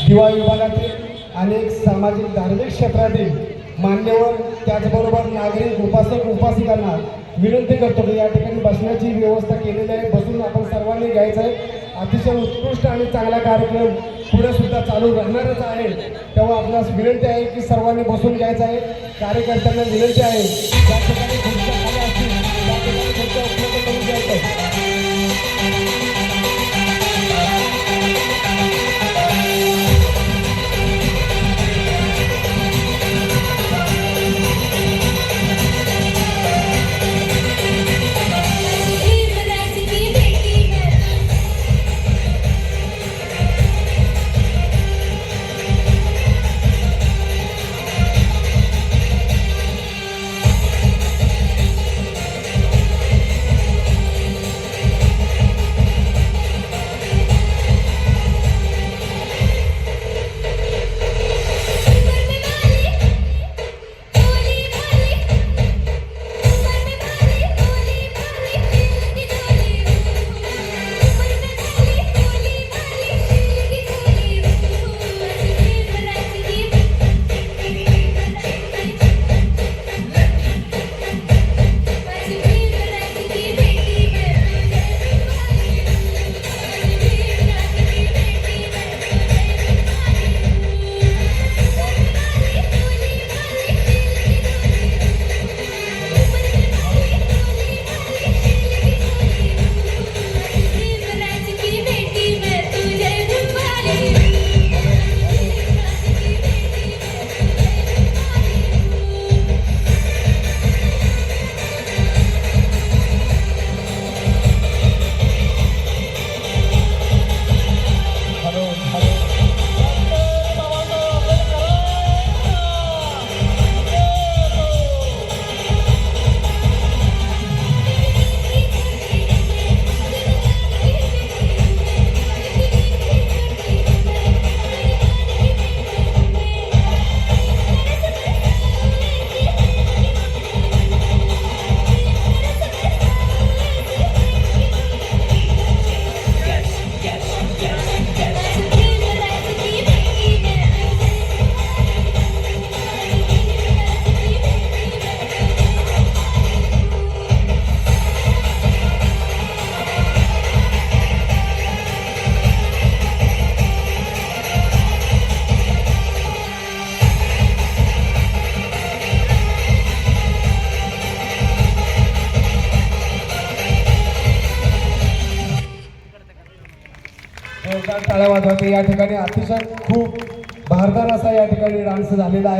युवा विभागातील अनेक सामाजिक धार्मिक क्षेत्रातील मान्यवर त्याचबरोबर नागरिक उपासक उपासिकांना विनंती करतो की या ठिकाणी बसण्याची व्यवस्था केलेली आहे, बसून आपण सर्वांनी घ्यायचं आहे। अतिशय उत्कृष्ट आणि चांगला कार्यक्रम पुढे सुद्धा चालू राहणारच आहे, तेव्हा आपल्यास विनंती आहे की सर्वांनी बसून घ्यायचं आहे। कार्यकर्त्यांना विनंती आहे ज्या ठिकाणी खुर्च्या खाली असतील त्या ठिकाणी खुर्च्या उपलब्ध करून द्यायचं। टाळ्या वाजवते। या ठिकाणी अतिशय खूप भारदार असा या ठिकाणी डान्स झालेला आहे।